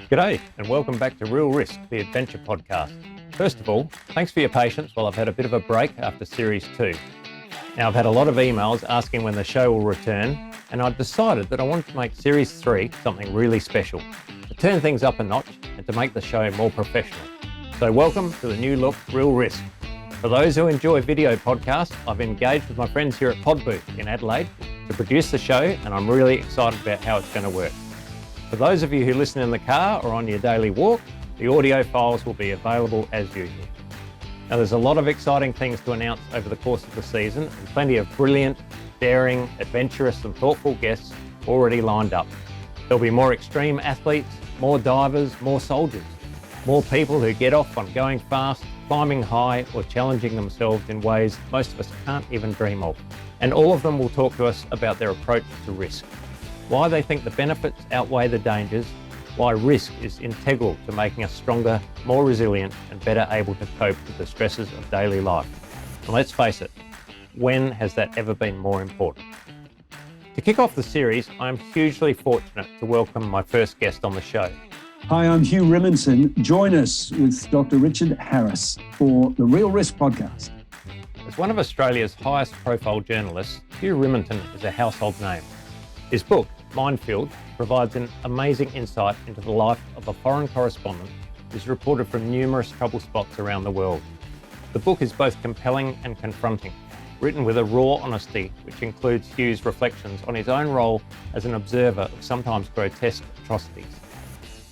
G'day and welcome back to Real Risk, the adventure podcast. First of all, thanks for your patience while I've had a bit of a break after Series 2. Now, I've had a lot of emails asking when the show will return, and I've decided that I wanted to make Series 3 something really special, to turn things up a notch and to make the show more professional. So welcome to the new look Real Risk. For those who enjoy video podcasts, I've engaged with my friends here at Podbooth in Adelaide to produce the show, and I'm really excited about how it's going to work. For those of you who listen in the car or on your daily walk, the audio files will be available as usual. Now, there's a lot of exciting things to announce over the course of the season, and plenty of brilliant, daring, adventurous and thoughtful guests already lined up. There'll be more extreme athletes, more divers, more soldiers, more people who get off on going fast, climbing high or challenging themselves in ways most of us can't even dream of. And all of them will talk to us about their approach to risk, why they think the benefits outweigh the dangers, why risk is integral to making us stronger, more resilient and better able to cope with the stresses of daily life. And let's face it, when has that ever been more important? To kick off the series, I'm hugely fortunate to welcome my first guest on the show. Hi, I'm Hugh Riminton. Join us with Dr. Richard Harris for the Real Risk podcast. As one of Australia's highest profile journalists, Hugh Riminton is a household name. His book, Minefields, provides an amazing insight into the life of a foreign correspondent who's reported from numerous trouble spots around the world. The book is both compelling and confronting, written with a raw honesty which includes Hugh's reflections on his own role as an observer of sometimes grotesque atrocities.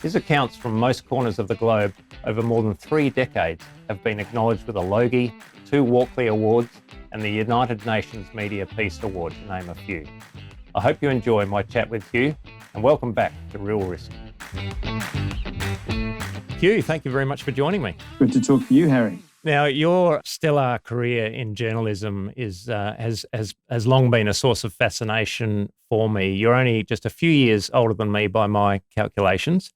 His accounts from most corners of the globe over more than 3 decades have been acknowledged with a Logie, 2 Walkley Awards and the United Nations Media Peace Award, to name a few. I hope you enjoy my chat with Hugh, and welcome back to Real Risk. Hugh, thank you very much for joining me. Good to talk to you, Harry. Now, your stellar career in journalism has long been a source of fascination for me. You're only just a few years older than me by my calculations.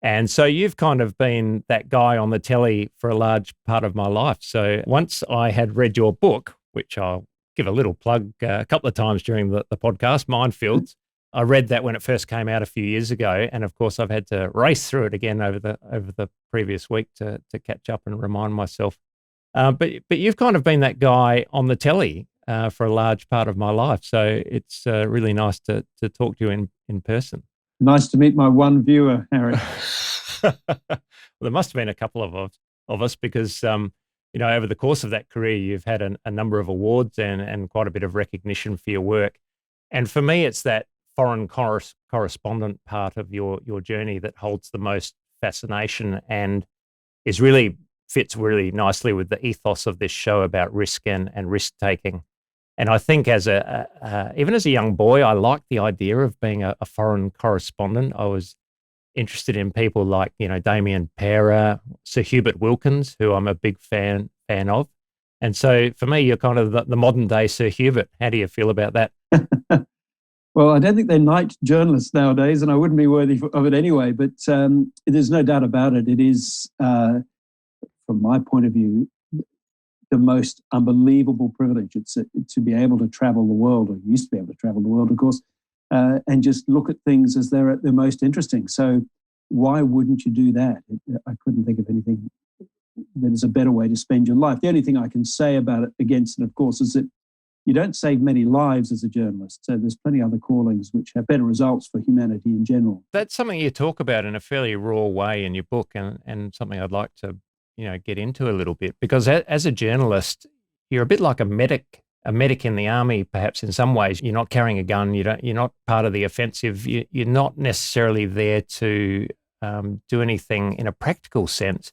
And so you've kind of been that guy on the telly for a large part of my life. So once I had read your book, which I'll give a little plug a couple of times during the podcast, Minefields. I read that when it first came out a few years ago, and of course I've had to race through it again over the previous week to catch up and remind myself. But you've kind of been that guy on the telly for a large part of my life, so it's really nice to talk to you in person. Nice to meet my one viewer, Harry. Well, there must have been a couple of us because over the course of that career, you've had a number of awards and quite a bit of recognition for your work. And for me, it's that foreign correspondent part of your journey that holds the most fascination and fits really nicely with the ethos of this show about risk and risk-taking. And I think even as a young boy, I liked the idea of being a foreign correspondent. I was interested in people like, Damien Pera, Sir Hubert Wilkins, who I'm a big fan of. And so for me, you're kind of the modern day Sir Hubert. How do you feel about that? Well, I don't think they're night journalists nowadays, and I wouldn't be worthy of it anyway, but there's no doubt about it. It is, from my point of view, the most unbelievable privilege. It's to be able to travel the world, or used to be able to travel the world, of course, and just look at things as they're at their most interesting. So why wouldn't you do that? I couldn't think of anything that is a better way to spend your life. The only thing I can say about it against it, of course, is that you don't save many lives as a journalist. So there's plenty of other callings which have better results for humanity in general. That's something you talk about in a fairly raw way in your book, and something I'd like to get into a little bit, because as a journalist, you're a bit like a medic in the army, perhaps in some ways. You're not carrying a gun. You're not part of the offensive. You're not necessarily there to do anything in a practical sense.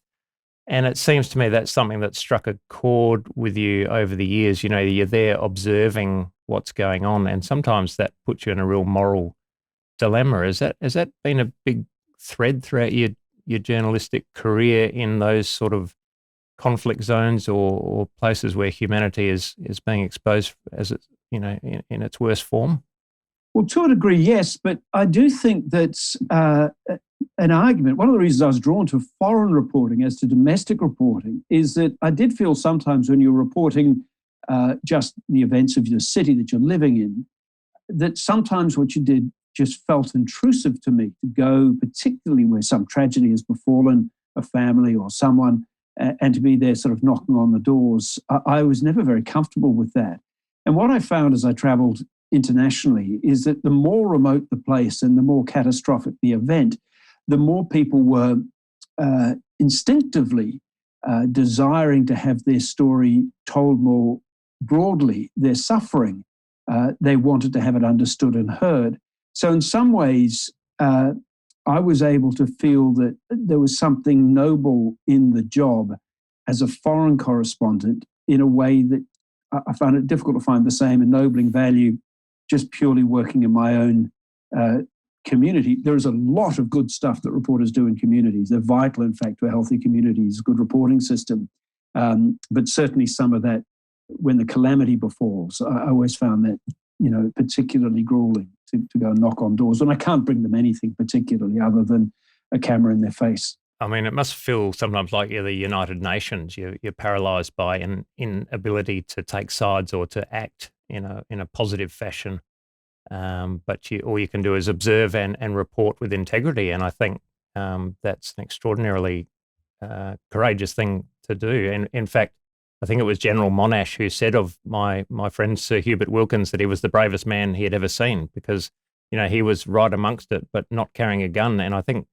And it seems to me that's something that struck a chord with you over the years. You're there observing what's going on, and sometimes that puts you in a real moral dilemma. Has that been a big thread throughout your journalistic career in those sort of conflict zones or places where humanity is being exposed as it's, in its worst form? Well, to a degree, yes, but I do think that's an argument. One of the reasons I was drawn to foreign reporting as to domestic reporting is that I did feel sometimes when you're reporting just the events of your city that you're living in, that sometimes what you did just felt intrusive to me to go, particularly where some tragedy has befallen a family or someone, and to be there sort of knocking on the doors. I was never very comfortable with that. And what I found as I traveled internationally is that the more remote the place and the more catastrophic the event, the more people were instinctively desiring to have their story told more broadly, their suffering. They wanted to have it understood and heard. So in some ways, I was able to feel that there was something noble in the job as a foreign correspondent in a way that I found it difficult to find the same ennobling value just purely working in my own community. There is a lot of good stuff that reporters do in communities. They're vital, in fact, to a healthy communities, good reporting system. But certainly some of that, when the calamity befalls, I always found that, particularly grueling to go and knock on doors. And I can't bring them anything particularly other than a camera in their face. I mean, it must feel sometimes like you're the United Nations. You're paralysed by an inability to take sides or to act in a positive fashion. But all you can do is observe and report with integrity. And I think that's an extraordinarily courageous thing to do. And in fact, I think it was General Monash who said of my friend Sir Hubert Wilkins that he was the bravest man he had ever seen because, he was right amongst it, but not carrying a gun. And I think,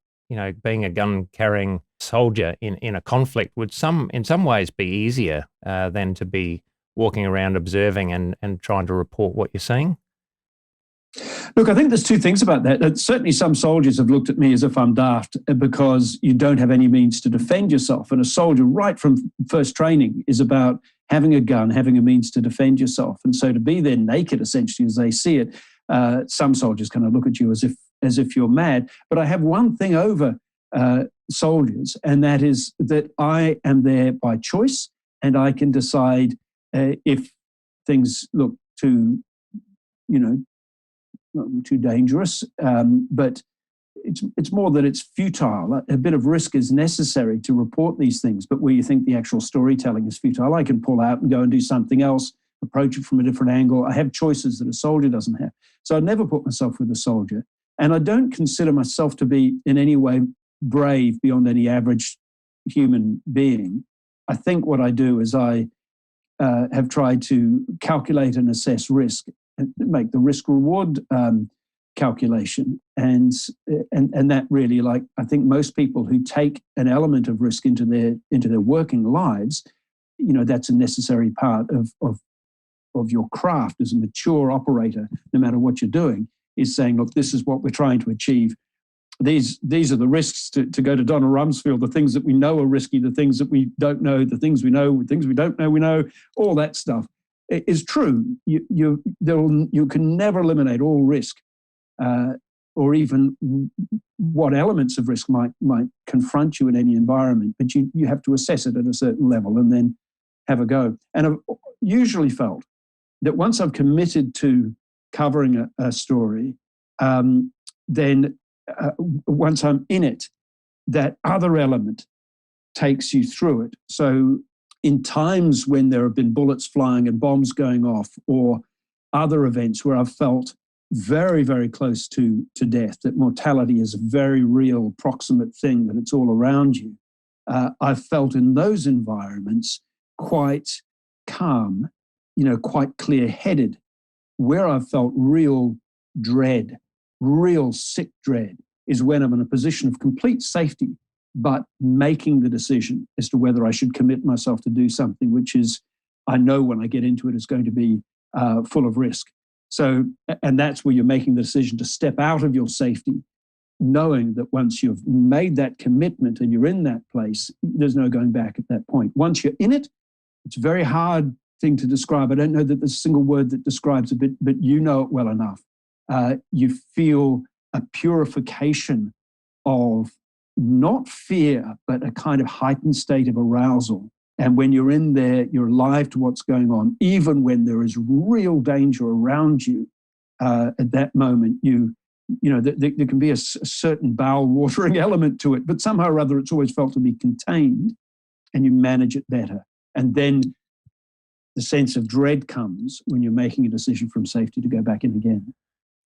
being a gun-carrying soldier in a conflict would in some ways be easier than to be walking around observing and trying to report what you're seeing. Look, I think there's two things about that. Certainly some soldiers have looked at me as if I'm daft because you don't have any means to defend yourself. And a soldier, right from first training, is about having a gun, having a means to defend yourself. And so to be there naked, essentially, as they see it, some soldiers kind of look at you as if you're mad. But I have one thing over soldiers, and that is that I am there by choice, and I can decide if things look too dangerous, but it's more that it's futile. A bit of risk is necessary to report these things, but where you think the actual storytelling is futile, I can pull out and go and do something else, approach it from a different angle. I have choices that a soldier doesn't have. So I'd never put myself with a soldier. And I don't consider myself to be in any way brave beyond any average human being. I think what I do is I have tried to calculate and assess risk, make the risk-reward calculation, and that really, like I think most people who take an element of risk into their working lives, that's a necessary part of your craft as a mature operator. No matter what you're doing, is saying, look, this is what we're trying to achieve. These are the risks to go to Donna Rumsfeld, the things that we know are risky, the things that we don't know, the things we know, the things we don't know, we know, all that stuff is true. You can never eliminate all risk, or even what elements of risk might confront you in any environment, but you have to assess it at a certain level and then have a go. And I've usually felt that once I've committed to covering a story, then once I'm in it, that other element takes you through it. So in times when there have been bullets flying and bombs going off, or other events where I've felt very, very close to death, that mortality is a very real proximate thing, that it's all around you, I've felt in those environments quite calm, quite clear-headed. Where I've felt real dread, real sick dread, is when I'm in a position of complete safety, but making the decision as to whether I should commit myself to do something, which is, I know when I get into it, is going to be full of risk. So, and that's where you're making the decision to step out of your safety, knowing that once you've made that commitment and you're in that place, there's no going back at that point. Once you're in it, it's a very hard thing to describe. I don't know that there's a single word that describes it, but you know it well enough. You feel a purification of not fear, but a kind of heightened state of arousal. And when you're in there, you're alive to what's going on, even when there is real danger around you. At that moment, there can be a certain bowel-watering element to it, but somehow or other, it's always felt to be contained, and you manage it better. And then the sense of dread comes when you're making a decision from safety to go back in again.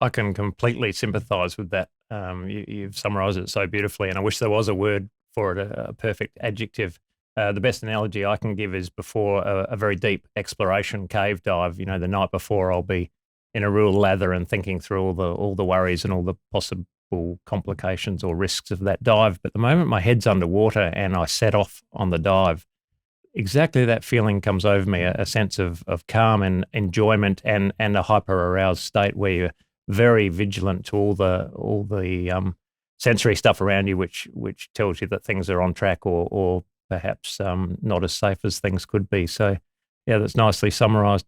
I can completely sympathise with that. You've summarised it so beautifully, and I wish there was a word for it, a perfect adjective. The best analogy I can give is before a very deep exploration cave dive. You know, the night before I'll be in a real lather and thinking through all the worries and all the possible complications or risks of that dive. But the moment my head's underwater and I set off on the dive, exactly that feeling comes over me, a sense of calm and enjoyment and a hyper-aroused state where you're very vigilant to all the sensory stuff around you, which tells you that things are on track or perhaps not as safe as things could be. So, yeah, that's nicely summarised.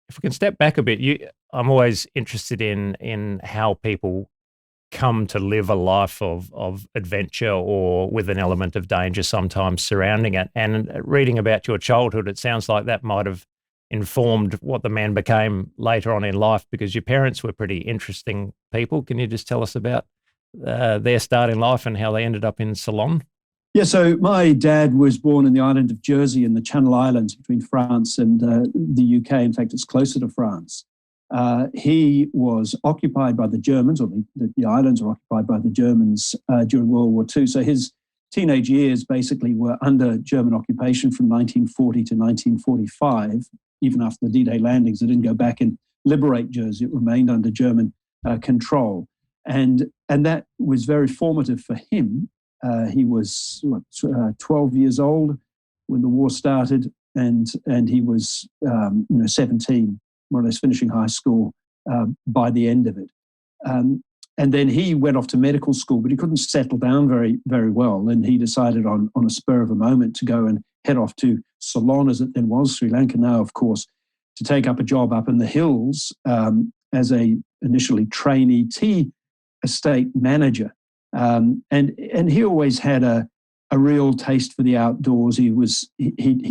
If we can step back a bit, I'm always interested in how people come to live a life of adventure or with an element of danger sometimes surrounding it. And reading about your childhood, it sounds like that might have informed what the man became later on in life, because your parents were pretty interesting people. Can you just tell us about their start in life and how they ended up in Ceylon? Yeah, so my dad was born in the island of Jersey in the Channel Islands between France and the UK. In fact, it's closer to France. He was occupied by the Germans, or the islands were occupied by the Germans during World War II. So his teenage years basically were under German occupation from 1940 to 1945. Even after the D-Day landings, they didn't go back and liberate Jersey. It remained under German control. And that was very formative for him. He was 12 years old when the war started, and he was 17, more or less finishing high school by the end of it. And then he went off to medical school, but he couldn't settle down very, very well. And he decided on a spur of a moment to go and head off to Ceylon, as it then was, Sri Lanka now, of course, to take up a job up in the hills as a initially trainee tea estate manager. And he always had a real taste for the outdoors. He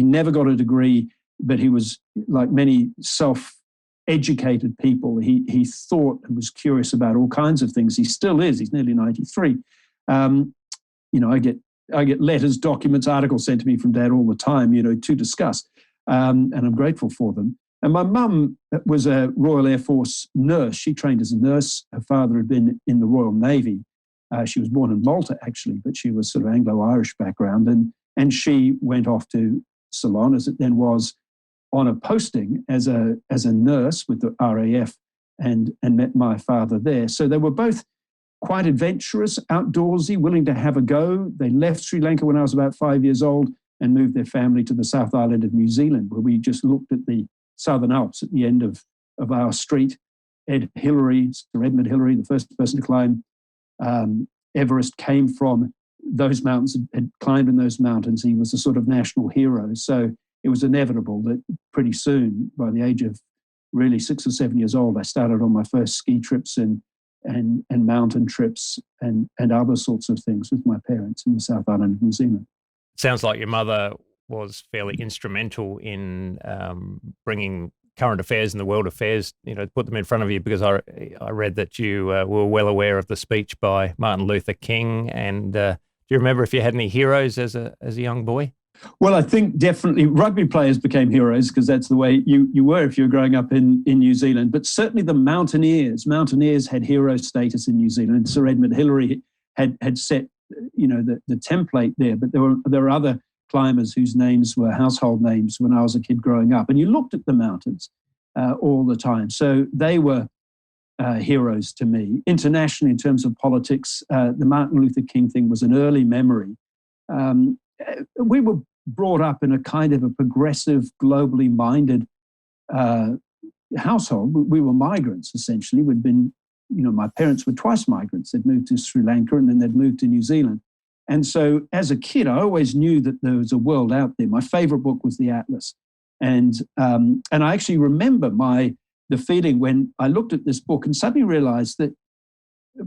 never got a degree, but he was, like many self-educated people, he thought and was curious about all kinds of things. He still is. He's nearly 93. I get letters, documents, articles sent to me from Dad all the time, to discuss, and I'm grateful for them. And my mum was a Royal Air Force nurse. She trained as a nurse. Her father had been in the Royal Navy. She was born in Malta, actually, but she was sort of Anglo-Irish background. And she went off to Ceylon, as it then was, on a posting as a nurse with the RAF, and met my father there. So they were both quite adventurous, outdoorsy, willing to have a go. They left Sri Lanka when I was about 5 years old and moved their family to the South Island of New Zealand, where we just looked at the Southern Alps at the end of our street. Sir Edmund Hillary, the first person to climb Everest, came from those mountains, had climbed in those mountains. He was a sort of national hero. So it was inevitable that pretty soon, by the age of really 6 or 7 years old, I started on my first ski trips and mountain trips and other sorts of things with my parents in the South Island of New Zealand. Sounds like your mother was fairly instrumental in bringing current affairs and the world affairs, put them in front of you, because I read that you were well aware of the speech by Martin Luther King. And do you remember if you had any heroes as a young boy? Well, I think definitely rugby players became heroes, because that's the way you were if you were growing up in New Zealand. But certainly the mountaineers had hero status in New Zealand. Sir Edmund Hillary had set the template there. But there were other climbers whose names were household names when I was a kid growing up. And you looked at the mountains all the time. So they were heroes to me. Internationally, in terms of politics, the Martin Luther King thing was an early memory. We were brought up in a kind of a progressive, globally minded household. We were migrants, essentially. We'd been, my parents were twice migrants. They'd moved to Sri Lanka and then they'd moved to New Zealand. And so as a kid, I always knew that there was a world out there. My favorite book was The Atlas. And I actually remember the feeling when I looked at this book and suddenly realized that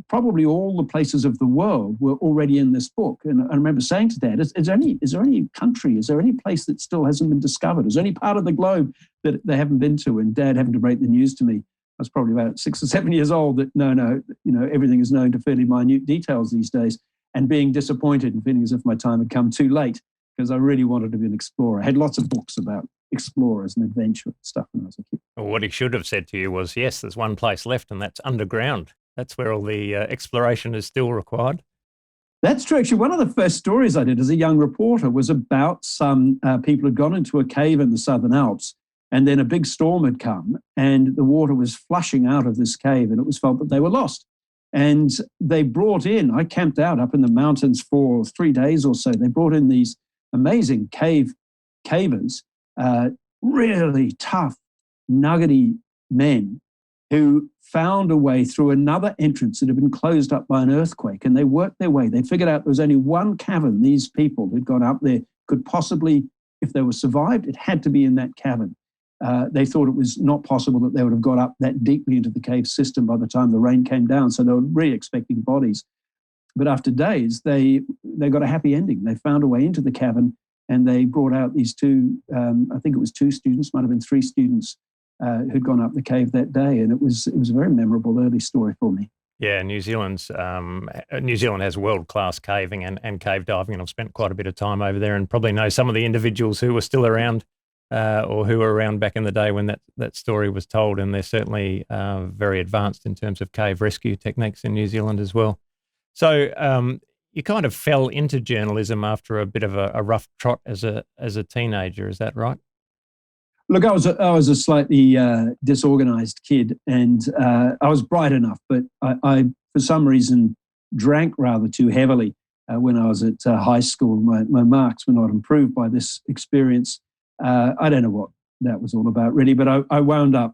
probably all the places of the world were already in this book. And I remember saying to Dad, is there any country, is there any place that still hasn't been discovered? Is there any part of the globe that they haven't been to? And Dad having to break the news to me, I was probably about 6 or 7 years old, that no, everything is known to fairly minute details these days, and being disappointed and feeling as if my time had come too late. because I really wanted to be an explorer. I had lots of books about explorers and adventure and stuff when I was a kid. Well, what he should have said to you was, yes, there's one place left, and that's underground. That's where all the exploration is still required. That's true. Actually, one of the first stories I did as a young reporter was about some people who had gone into a cave in the Southern Alps, and then a big storm had come, and the water was flushing out of this cave, and it was felt that they were lost. And they brought in, I camped out up in the mountains for 3 days or so. They brought in these amazing cavers, really tough, nuggety men who found a way through another entrance that had been closed up by an earthquake. And they worked their way. They figured out there was only one cavern these people who'd gone up there could possibly, if they were survived, it had to be in that cavern. They thought it was not possible that they would have got up that deeply into the cave system by the time the rain came down. So they were really expecting bodies. But after days, they got a happy ending. They found a way into the cavern, and they brought out these two, I think it was 2 students, might have been 3 students who'd gone up the cave that day. And it was a very memorable early story for me. Yeah, New Zealand has world-class caving and cave diving, and I've spent quite a bit of time over there and probably know some of the individuals who were still around or who were around back in the day when that story was told, and they're certainly very advanced in terms of cave rescue techniques in New Zealand as well. So you kind of fell into journalism after a bit of a rough trot as a teenager, is that right? Look, I was a slightly disorganized kid, and I was bright enough, but I for some reason drank rather too heavily when I was at high school. My marks were not improved by this experience. I don't know what that was all about, really, but I wound up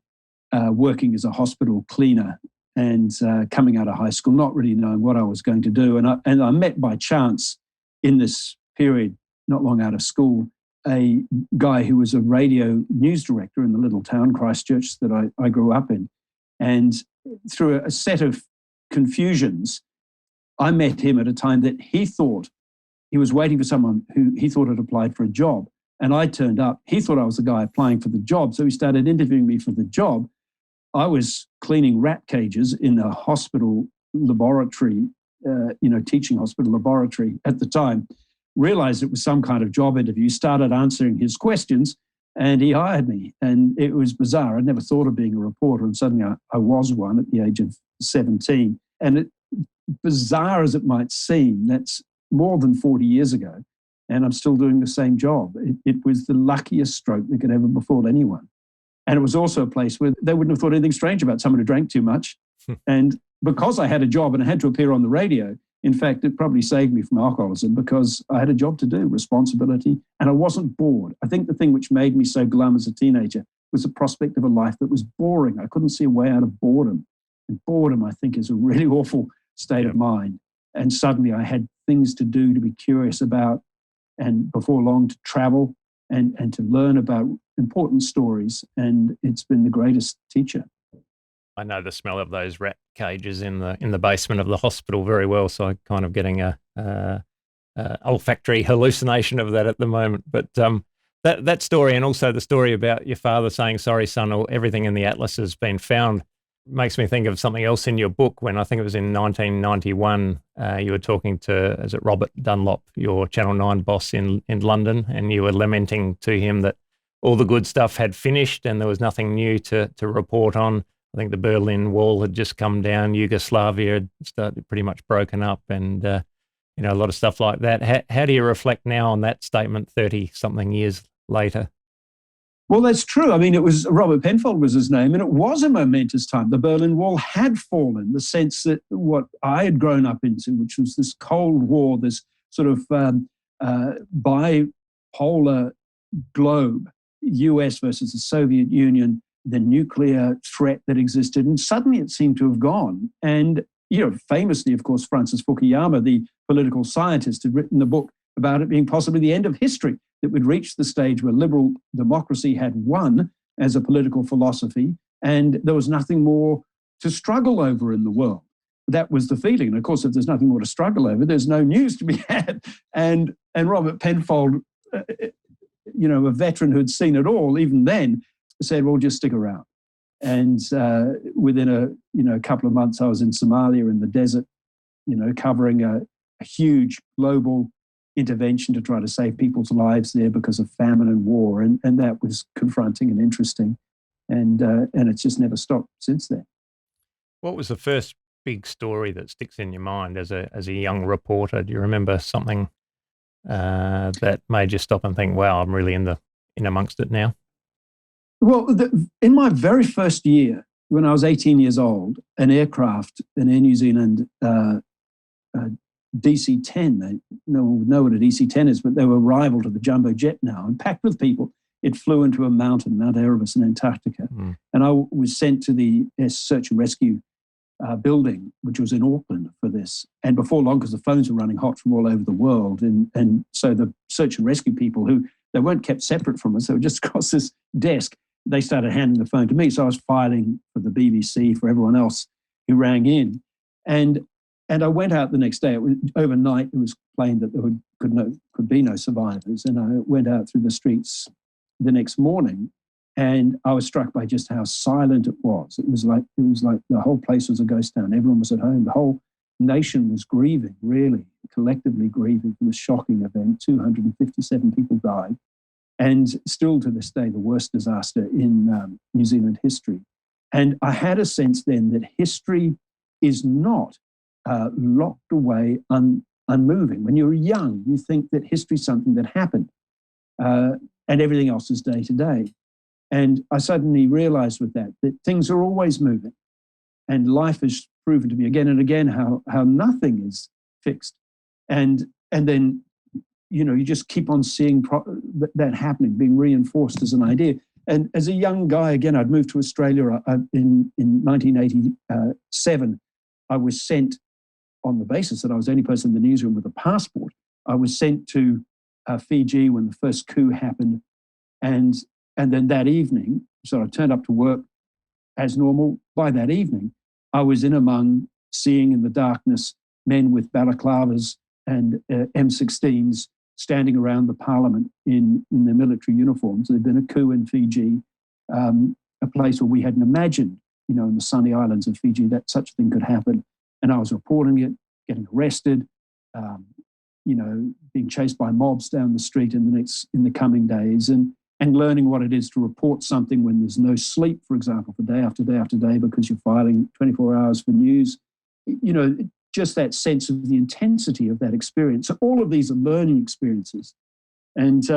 working as a hospital cleaner and coming out of high school, not really knowing what I was going to do. And I met by chance in this period, not long out of school, a guy who was a radio news director in the little town, Christchurch, that I grew up in. And through a set of confusions, I met him at a time that he thought he was waiting for someone who he thought had applied for a job. And I turned up. He thought I was the guy applying for the job. So he started interviewing me for the job. I was cleaning rat cages in a hospital laboratory, teaching hospital laboratory at the time. Realized it was some kind of job interview, started answering his questions, and he hired me. And it was bizarre. I'd never thought of being a reporter, and suddenly I was one at the age of 17. And bizarre as it might seem, that's more than 40 years ago. And I'm still doing the same job. It was the luckiest stroke that could ever befall anyone. And it was also a place where they wouldn't have thought anything strange about someone who drank too much. And because I had a job and I had to appear on the radio, in fact, it probably saved me from alcoholism because I had a job to do, responsibility, and I wasn't bored. I think the thing which made me so glum as a teenager was the prospect of a life that was boring. I couldn't see a way out of boredom. And boredom, I think, is a really awful state of mind. And suddenly I had things to do, to be curious about, and before long to travel and to learn about important stories. And it's been the greatest teacher. I know the smell of those rat cages in the basement of the hospital very well, so I'm kind of getting a olfactory hallucination of that at the moment. But that story, and also the story about your father saying, "Sorry, son, everything in the atlas has been found," makes me think of something else in your book. When I think it was in 1991, you were talking to, is it Robert Dunlop, your Channel 9 boss in London, and you were lamenting to him that all the good stuff had finished and there was nothing new to report on. I think the Berlin Wall had just come down, Yugoslavia had started pretty much broken up, and a lot of stuff like that. How do you reflect now on that statement 30-something years later? Well, that's true. I mean, it was Robert Penfold was his name, and it was a momentous time. The Berlin Wall had fallen, the sense that what I had grown up into, which was this Cold War, this sort of bipolar globe, US versus the Soviet Union, the nuclear threat that existed, and suddenly it seemed to have gone. And, famously, of course, Francis Fukuyama, the political scientist, had written a book about it being possibly the end of history, that we'd reached the stage where liberal democracy had won as a political philosophy, and there was nothing more to struggle over in the world. That was the feeling. And of course, if there's nothing more to struggle over, there's no news to be had. And Robert Penfold, a veteran who'd seen it all, even then, said, well, just stick around. And within a couple of months, I was in Somalia in the desert, covering a huge global intervention to try to save people's lives there because of famine and war. And that was confronting and interesting. And it's just never stopped since then. What was the first big story that sticks in your mind as a young reporter? Do you remember something that made you stop and think, wow, I'm really in amongst it now? Well, in my very first year, when I was 18 years old, an aircraft, an Air New Zealand DC-10, they know what a DC-10 is, but they were rival to the jumbo jet now, and packed with people. It flew into a mountain, Mount Erebus in Antarctica. And I was sent to the search and rescue building, which was in Auckland for this. And before long, because the phones were running hot from all over the world, and so the search and rescue people, who they weren't kept separate from us, they were just across this desk, they started handing the phone to me. So I was filing for the BBC, for everyone else who rang in. And I went out the next day. Overnight, it was plain that there could be no survivors. And I went out through the streets the next morning, and I was struck by just how silent it was. It was like the whole place was a ghost town. Everyone was at home. The whole nation was grieving, really, collectively grieving for the shocking event. 257 people died. And still to this day, the worst disaster in New Zealand history. And I had a sense then that history is not locked away, unmoving. When you're young, you think that history is something that happened, and everything else is day to day. And I suddenly realized with that things are always moving. And life has proven to me again and again how nothing is fixed. And then, you just keep on seeing that happening, being reinforced as an idea. And as a young guy, again, I'd moved to Australia in 1987. I was sent, on the basis that I was the only person in the newsroom with a passport, I was sent to Fiji when the first coup happened. And then that evening, so I turned up to work as normal. By that evening, I was in among, seeing in the darkness, men with balaclavas and M16s standing around the parliament in their military uniforms. There'd been a coup in Fiji, a place where we hadn't imagined, in the sunny islands of Fiji, that such a thing could happen. And I was reporting it, getting arrested, being chased by mobs down the street in the coming days, and learning what it is to report something when there's no sleep, for example, for day after day after day, because you're filing 24 hours for news. Just that sense of the intensity of that experience. So all of these are learning experiences, and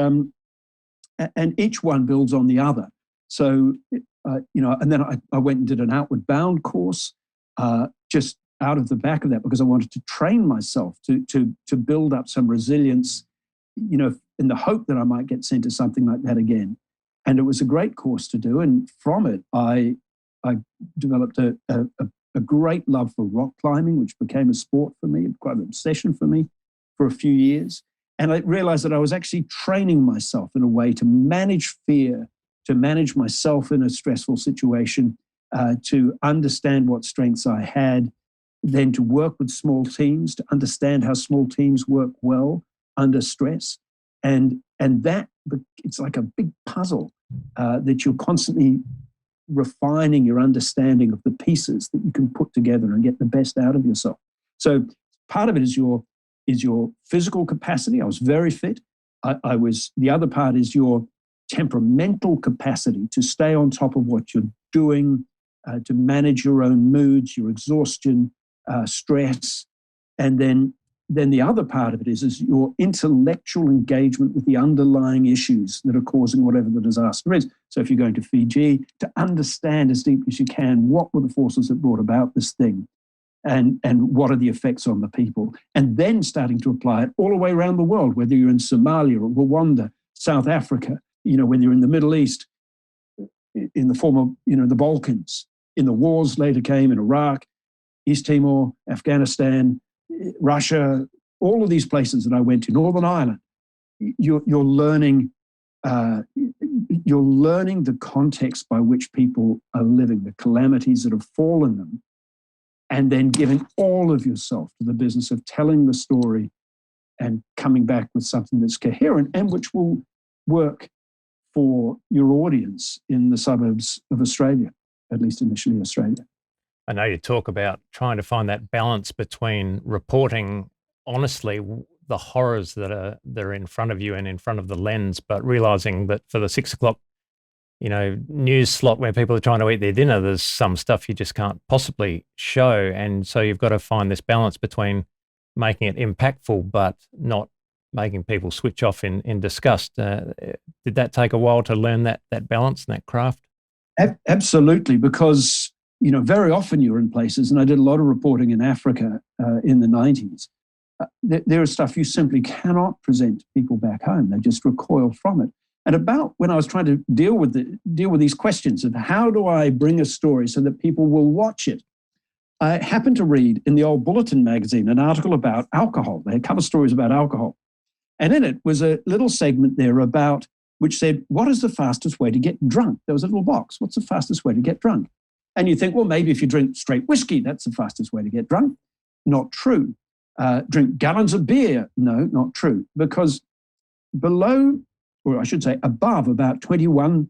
each one builds on the other. So, and then I went and did an outward bound course, just out of the back of that, because I wanted to train myself to build up some resilience, in the hope that I might get sent to something like that again. And it was a great course to do. And from it, I developed a great love for rock climbing, which became a sport for me, quite an obsession for me for a few years. And I realized that I was actually training myself in a way to manage fear, to manage myself in a stressful situation, to understand what strengths I had, then to work with small teams, to understand how small teams work well under stress. And that, it's like a big puzzle that you're constantly refining your understanding of the pieces that you can put together and get the best out of yourself. So part of it is your physical capacity. I was very fit. The other part is your temperamental capacity to stay on top of what you're doing, to manage your own moods, your exhaustion, stress. And then the other part of it is your intellectual engagement with the underlying issues that are causing whatever the disaster is. So if you're going to Fiji, to understand as deeply as you can, what were the forces that brought about this thing, and what are the effects on the people, and then starting to apply it all the way around the world, whether you're in Somalia or Rwanda, South Africa, whether you're in the Middle East, in the former, the Balkans, in the wars later came in Iraq, East Timor, Afghanistan, Russia, all of these places that I went to, Northern Ireland. You're learning the context by which people are living, the calamities that have fallen them, and then giving all of yourself to the business of telling the story and coming back with something that's coherent and which will work for your audience in the suburbs of Australia, at least initially Australia. I know you talk about trying to find that balance between reporting honestly the horrors that are in front of you and in front of the lens, but realizing that for the 6 o'clock, news slot where people are trying to eat their dinner, there's some stuff you just can't possibly show. And so you've got to find this balance between making it impactful, but not making people switch off in disgust. Did that take a while to learn that balance and that craft? Absolutely, because, very often you're in places, and I did a lot of reporting in Africa in the 90s. There is stuff you simply cannot present to people back home. They just recoil from it. And about when I was trying to deal with these questions of how do I bring a story so that people will watch it, I happened to read in the old Bulletin magazine an article about alcohol. They had cover stories about alcohol. And in it was a little segment there which said, what is the fastest way to get drunk? There was a little box. What's the fastest way to get drunk? And you think, well, maybe if you drink straight whiskey, that's the fastest way to get drunk. Not true. Drink gallons of beer. No, not true. Because below, or I should say above about 21%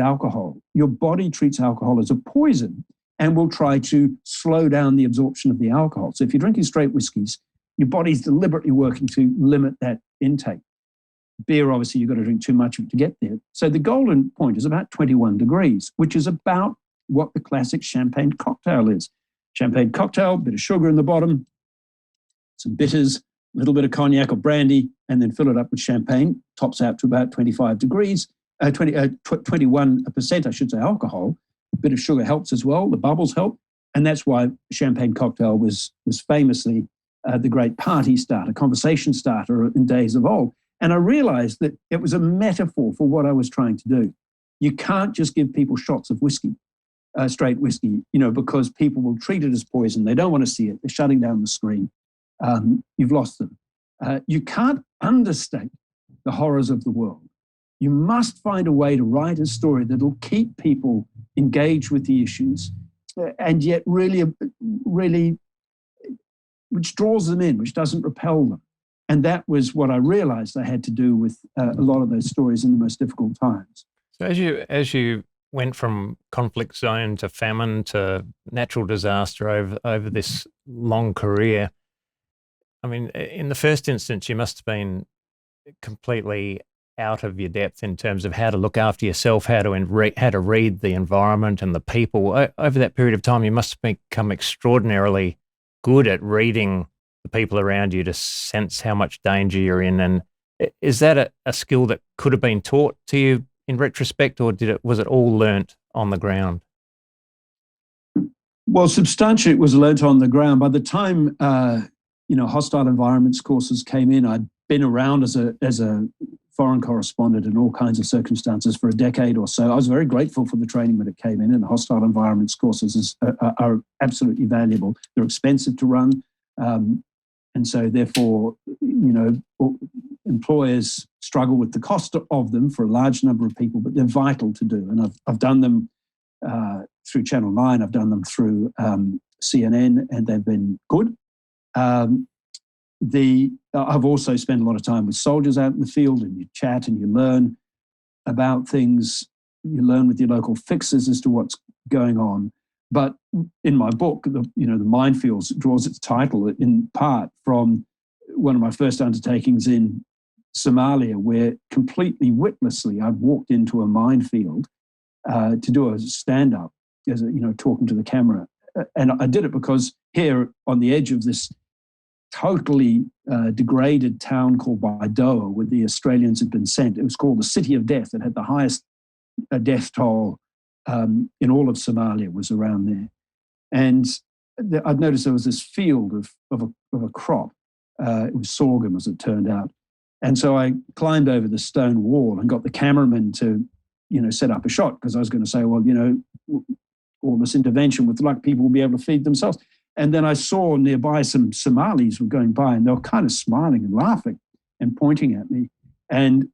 alcohol, your body treats alcohol as a poison and will try to slow down the absorption of the alcohol. So if you're drinking straight whiskeys, your body's deliberately working to limit that intake. Beer, obviously, you've got to drink too much of it to get there. So the golden point is about 21 degrees, which is about what the classic champagne cocktail is. Champagne cocktail, bit of sugar in the bottom, some bitters, a little bit of cognac or brandy, and then fill it up with champagne. Tops out to about 25 degrees, 21%, I should say, alcohol. A bit of sugar helps as well. The bubbles help. And that's why champagne cocktail was famously the great party starter, conversation starter in days of old. And I realized that it was a metaphor for what I was trying to do. You can't just give people shots of whiskey, straight whiskey, because people will treat it as poison. They don't want to see it. They're shutting down the screen. You've lost them. You can't understate the horrors of the world. You must find a way to write a story that'll keep people engaged with the issues and yet really, which draws them in, which doesn't repel them. And that was what I realized I had to do with a lot of those stories in the most difficult times. So as you went from conflict zone to famine to natural disaster over this long career, I mean, in the first instance, you must have been completely out of your depth in terms of how to look after yourself, how to read the environment and the people. Over that period of time, you must have become extraordinarily good at reading the people around you to sense how much danger you're in. And is that a skill that could have been taught to you in retrospect, or was it all learnt on the ground? Well, substantially, it was learnt on the ground. By the time hostile environments courses came in, I'd been around as a foreign correspondent in all kinds of circumstances for a decade or so. I was very grateful for the training when it came in, and hostile environments courses are absolutely valuable. They're expensive to run, and so therefore, employers struggle with the cost of them for a large number of people, but they're vital to do. And I've done them through Channel 9, I've done them through CNN, and they've been good. I've also spent a lot of time with soldiers out in the field, and you chat and you learn about things. You learn with your local fixers as to what's going on. But in my book, the Minefields draws its title in part from one of my first undertakings in Somalia, where completely witlessly I'd walked into a minefield to do a stand-up, talking to the camera. And I did it because here on the edge of this totally degraded town called Baidoa, where the Australians had been sent. It was called the City of Death. It had the highest death toll in all of Somalia, was around there. And I'd noticed there was this field of a crop. It was sorghum, as it turned out. And so I climbed over the stone wall and got the cameraman to, set up a shot, because I was going to say, well, all this intervention, with luck, people will be able to feed themselves. And then I saw nearby some Somalis were going by, and they were kind of smiling and laughing and pointing at me. And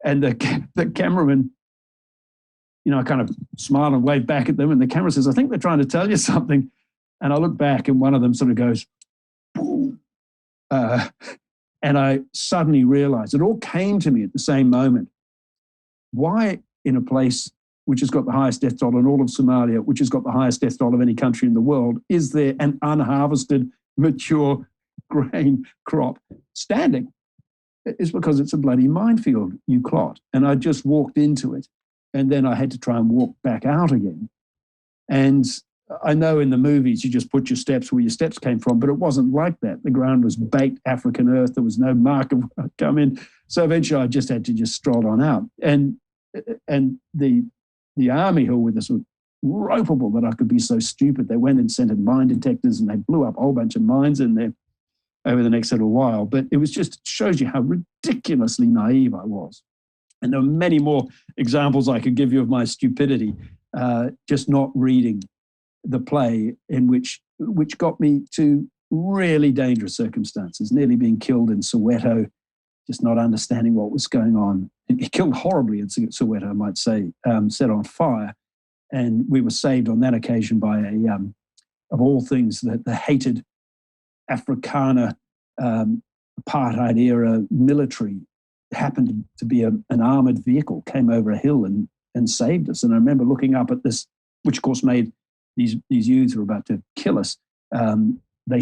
the cameraman, I kind of smiled and waved back at them, and the camera says, I think they're trying to tell you something. And I look back, and one of them sort of goes, boom. And I suddenly realized, it all came to me at the same moment. Why, in a place which has got the highest death toll in all of Somalia, which has got the highest death toll of any country in the world, is there an unharvested, mature grain crop standing. It's because it's a bloody minefield, you clot. And I just walked into it. And then I had to try and walk back out again. And I know in the movies you just put your steps where your steps came from, but it wasn't like that. The ground was baked African earth. There was no mark of where I'd come in. So eventually I just had to just stroll on out. And the army who were this were ropeable that I could be so stupid. They went and sent in mine detectors and they blew up a whole bunch of mines in there over the next little while. But it was just, it shows you how ridiculously naive I was. And there are many more examples I could give you of my stupidity, just not reading the play, in which got me to really dangerous circumstances, nearly being killed in Soweto, just not understanding what was going on. He killed horribly in Soweto, I might say, set on fire. And we were saved on that occasion by of all things, the hated Afrikaner apartheid era military happened to be an armored vehicle, came over a hill and saved us. And I remember looking up at this, which of course made these youths who were about to kill us, they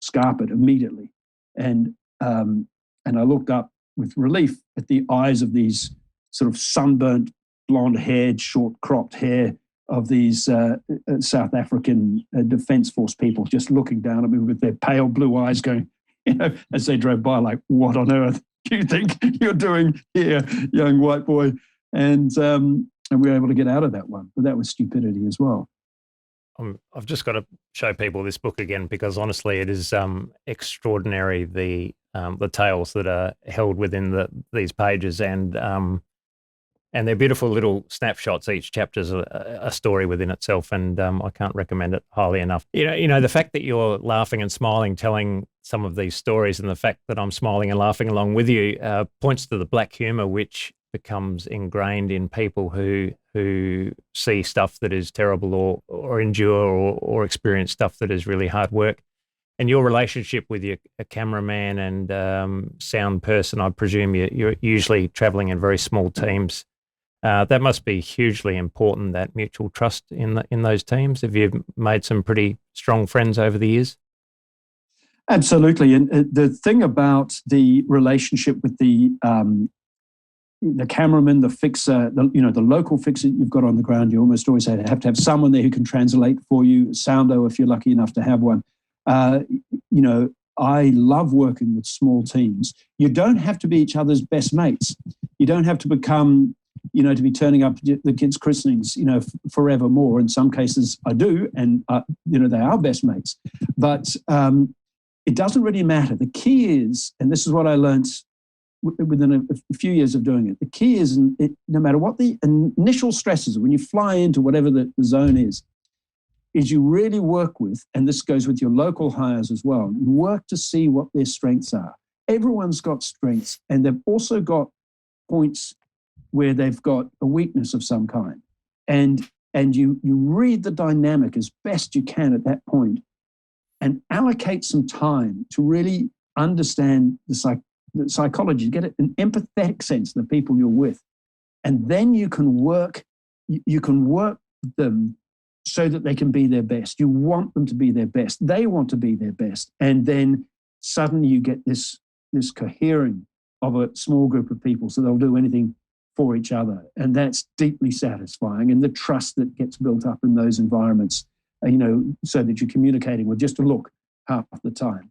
scarp it immediately. And I looked up with relief at the eyes of these sort of sunburnt, blonde-haired, short-cropped hair of these South African Defence Force people just looking down at me with their pale blue eyes going, as they drove by, like, what on earth do you think you're doing here, young white boy? And we were able to get out of that one. But that was stupidity as well. I've just got to show people this book again, because honestly, it is extraordinary, the tales that are held within these pages, and they're beautiful little snapshots. Each chapter's a story within itself, and I can't recommend it highly enough. You know, the fact that you're laughing and smiling, telling some of these stories, and the fact that I'm smiling and laughing along with you points to the black humour, which becomes ingrained in people who see stuff that is terrible or endure or experience stuff that is really hard work. And your relationship with a cameraman and sound person, I presume you're usually travelling in very small teams. That must be hugely important, that mutual trust in those teams. Have you made some pretty strong friends over the years? Absolutely. And the thing about the relationship with the cameraman, the fixer, the local fixer you've got on the ground, you almost always have to have someone there who can translate for you, soundo if you're lucky enough to have one. I love working with small teams. You don't have to be each other's best mates. You don't have to become, to be turning up to the kids' christenings, forevermore. In some cases I do, and, they are best mates. But it doesn't really matter. The key is, and this is what I learned within a few years of doing it, the key is, no matter what the initial stresses are, when you fly into whatever the zone is you really work with, and this goes with your local hires as well, you work to see what their strengths are. Everyone's got strengths, and they've also got points where they've got a weakness of some kind. And you read the dynamic as best you can at that point and allocate some time to really understand the psychology, get an empathetic sense of the people you're with. And then you can work them so that they can be their best. You want them to be their best. They want to be their best. And then suddenly you get this cohering of a small group of people, so they'll do anything for each other. And that's deeply satisfying. And the trust that gets built up in those environments, so that you're communicating with just a look half the time.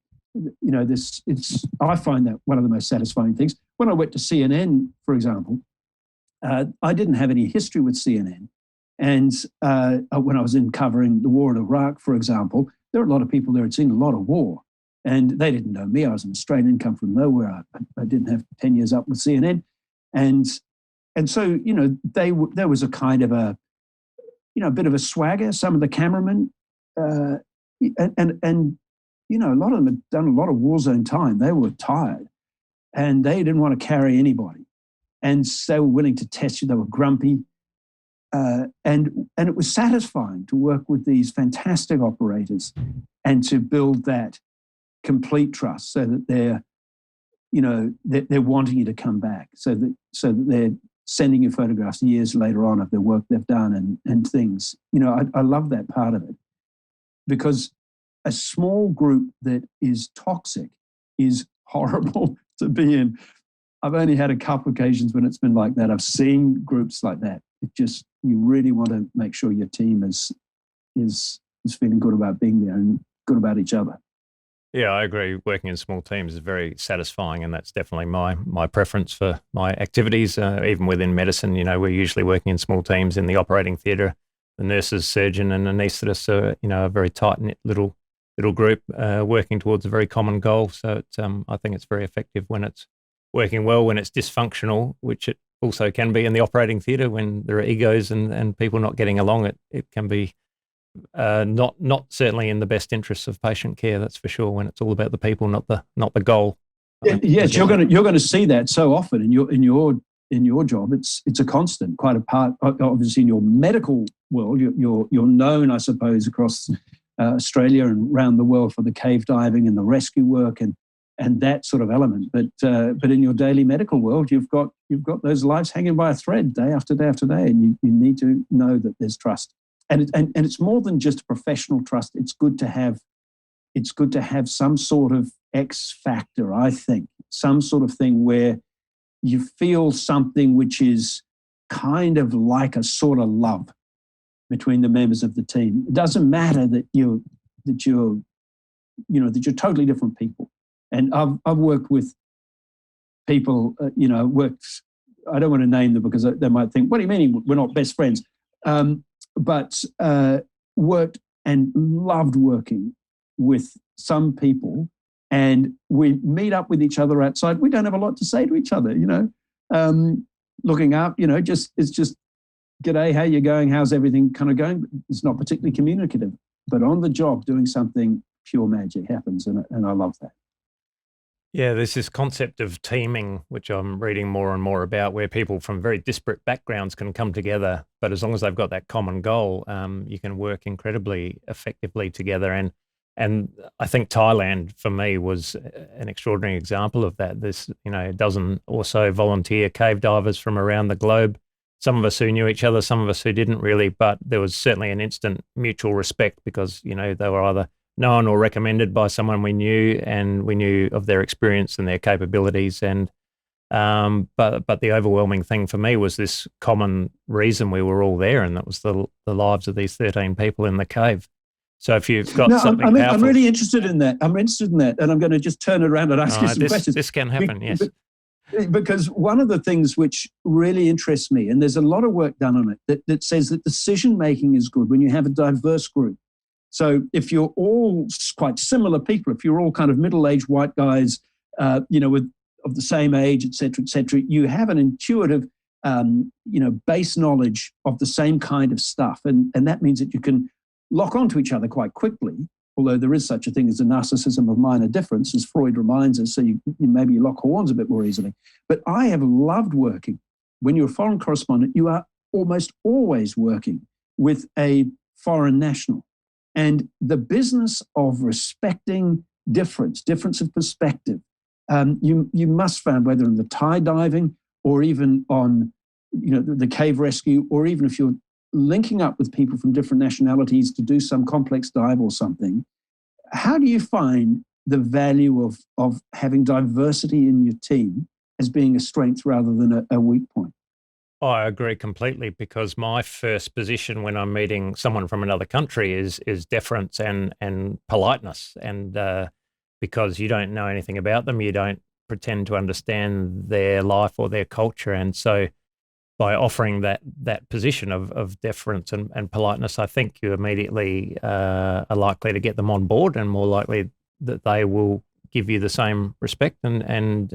I find that one of the most satisfying things. When I went to CNN, for example, I didn't have any history with CNN. And when I was covering the war in Iraq, for example, there were a lot of people there who'd seen a lot of war. And they didn't know me. I was an Australian, come from nowhere. I didn't have 10 years up with CNN. And so, there was a kind of a bit of a swagger. Some of the cameramen, a lot of them had done a lot of war zone time. They were tired and they didn't want to carry anybody. And so they were willing to test you. They were grumpy. And it was satisfying to work with these fantastic operators and to build that complete trust, so that they're wanting you to come back, so that they're sending you photographs years later on of the work they've done and things. I love that part of it, because a small group that is toxic is horrible to be in. I've only had a couple of occasions when it's been like that. I've seen groups like that. You really want to make sure your team is feeling good about being there and good about each other. Yeah, I agree. Working in small teams is very satisfying, and that's definitely my preference for my activities. Even within medicine, we're usually working in small teams in the operating theatre. The nurses, surgeon, and anaesthetist are, a very tight knit little group working towards a very common goal. So I think it's very effective when it's working well. When it's dysfunctional, which it also can be in the operating theatre, when there are egos and people not getting along, it can be not certainly in the best interests of patient care. That's for sure. When it's all about the people, not the goal. Yes, you're going to see that so often in your job. It's a constant, quite a part. Obviously, in your medical world, you're known, I suppose, across Australia and around the world for the cave diving and the rescue work and that sort of element. But in your daily medical world, you've got those lives hanging by a thread day after day after day, and you need to know that there's trust. And it's more than just professional trust. It's good to have some sort of X factor, I think, some sort of thing where you feel something which is kind of like a sort of love between the members of the team. It doesn't matter that you're totally different people. And I've worked with people, I don't want to name them because they might think, what do you mean we're not best friends? But worked and loved working with some people, and we meet up with each other outside. We don't have a lot to say to each other, looking up, it's just, g'day, how you going? How's everything kind of going? It's not particularly communicative, but on the job, doing something, pure magic happens, and I love that. Yeah, there's this concept of teaming, which I'm reading more and more about, where people from very disparate backgrounds can come together, but as long as they've got that common goal, you can work incredibly effectively together. And I think Thailand, for me, was an extraordinary example of that. There's, a dozen or so volunteer cave divers from around the globe, some of us who knew each other, some of us who didn't really, but there was certainly an instant mutual respect because, they were either known or recommended by someone we knew, and we knew of their experience and their capabilities. And but the overwhelming thing for me was this common reason we were all there, and that was the lives of these 13 people in the cave. So if you've got something powerful, I'm really interested in that. And I'm going to just turn it around and ask you some questions. This can happen, yes. Because one of the things which really interests me, and there's a lot of work done on it, that says that decision making is good when you have a diverse group. So if you're all quite similar people, if you're all kind of middle-aged white guys, of the same age, et cetera, you have an intuitive, base knowledge of the same kind of stuff. And that means that you can lock onto each other quite quickly, although there is such a thing as a narcissism of minor difference, as Freud reminds us, so you maybe lock horns a bit more easily. But I have loved working. When you're a foreign correspondent, you are almost always working with a foreign national. And the business of respecting difference of perspective, you must find, whether in the Thai diving or even on, the cave rescue, or even if you're linking up with people from different nationalities to do some complex dive or something, how do you find the value of having diversity in your team as being a strength rather than a weak point? I agree completely, because my first position when I'm meeting someone from another country is deference and politeness. And because you don't know anything about them, you don't pretend to understand their life or their culture. And so by offering that position of deference and politeness, I think you immediately are likely to get them on board, and more likely that they will give you the same respect and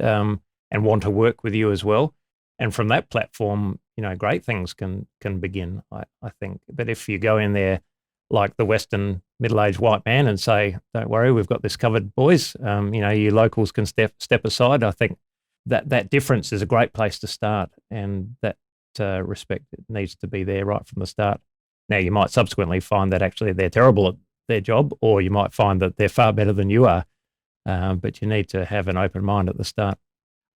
want to work with you as well. And from that platform, great things can begin, I think. But if you go in there like the Western middle-aged white man and say, don't worry, we've got this covered, boys, you locals can step aside, I think that difference is a great place to start, and that respect needs to be there right from the start. Now, you might subsequently find that actually they're terrible at their job, or you might find that they're far better than you are, but you need to have an open mind at the start.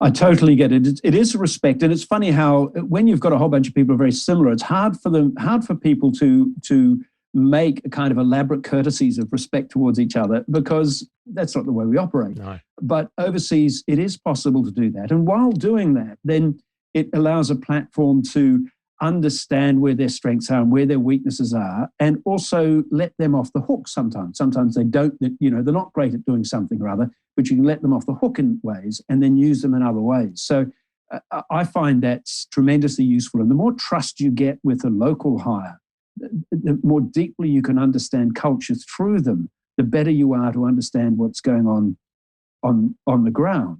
I totally get it. It is respect, and it's funny how when you've got a whole bunch of people who are very similar, it's hard for people to make a kind of elaborate courtesies of respect towards each other, because that's not the way we operate. No. But overseas, it is possible to do that. And while doing that, then it allows a platform to understand where their strengths are and where their weaknesses are, and also let them off the hook sometimes. Sometimes they don't, they're not great at doing something or other, but you can let them off the hook in ways and then use them in other ways. So I find that's tremendously useful. And the more trust you get with a local hire, the more deeply you can understand culture through them, the better you are to understand what's going on the ground.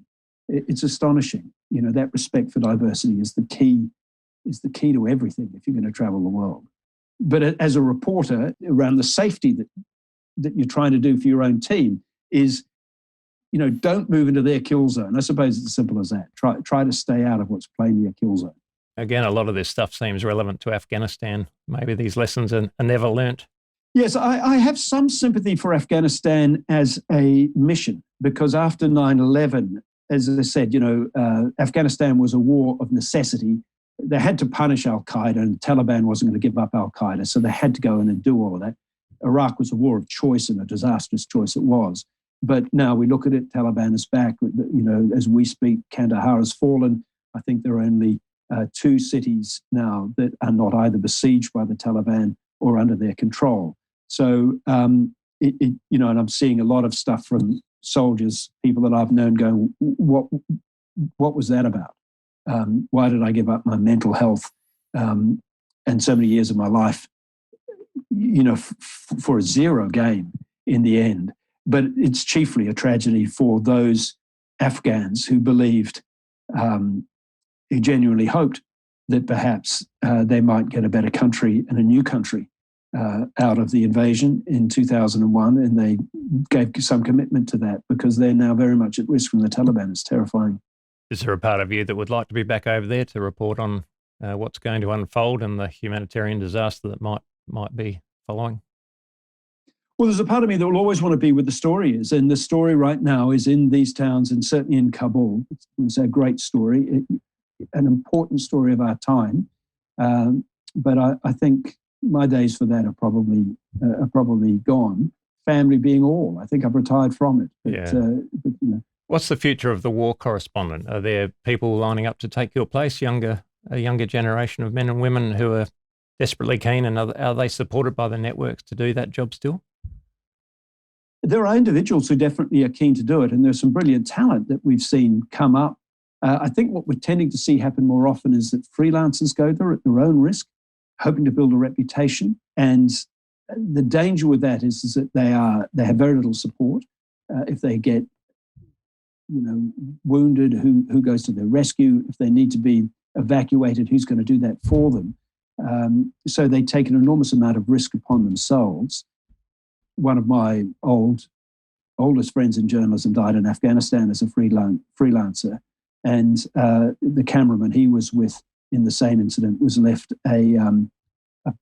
It's astonishing. That respect for diversity is the key to everything if you're going to travel the world. But as a reporter, around the safety that you're trying to do for your own team is, don't move into their kill zone. I suppose it's as simple as that. Try to stay out of what's plainly a kill zone. Again, a lot of this stuff seems relevant to Afghanistan. Maybe these lessons are never learnt. Yes, I have some sympathy for Afghanistan as a mission, because after 9/11, as I said, Afghanistan was a war of necessity. They had to punish al-Qaeda, and the Taliban wasn't going to give up al-Qaeda, so they had to go in and do all of that. Iraq was a war of choice, and a disastrous choice it was. But now we look at it, Taliban is back. As we speak, Kandahar has fallen. I think there are only 2 cities now that are not either besieged by the Taliban or under their control. So, and I'm seeing a lot of stuff from soldiers, people that I've known going, what was that about? Why did I give up my mental health and so many years of my life, for a zero gain in the end? But it's chiefly a tragedy for those Afghans who believed, who genuinely hoped that perhaps they might get a better country and a new country out of the invasion in 2001, and they gave some commitment to that, because they're now very much at risk from the Taliban. It's terrifying. Is there a part of you that would like to be back over there to report on what's going to unfold and the humanitarian disaster that might be following? Well, there's a part of me that will always want to be where the story is, and the story right now is in these towns, and certainly in Kabul. It's a great story, an important story of our time. But I think my days for that are probably gone. Family being all, I think I've retired from it. But, What's the future of the war correspondent? Are there people lining up to take your place, a younger generation of men and women who are desperately keen, and are they supported by the networks to do that job still? There are individuals who definitely are keen to do it, and there's some brilliant talent that we've seen come up. I think what we're tending to see happen more often is that freelancers go there at their own risk, hoping to build a reputation. And the danger with that is that they have very little support. If they get wounded, who goes to their rescue? If they need to be evacuated, who's going to do that for them? So they take an enormous amount of risk upon themselves. One of my oldest friends in journalism died in Afghanistan as a freelancer, and the cameraman he was with in the same incident was left a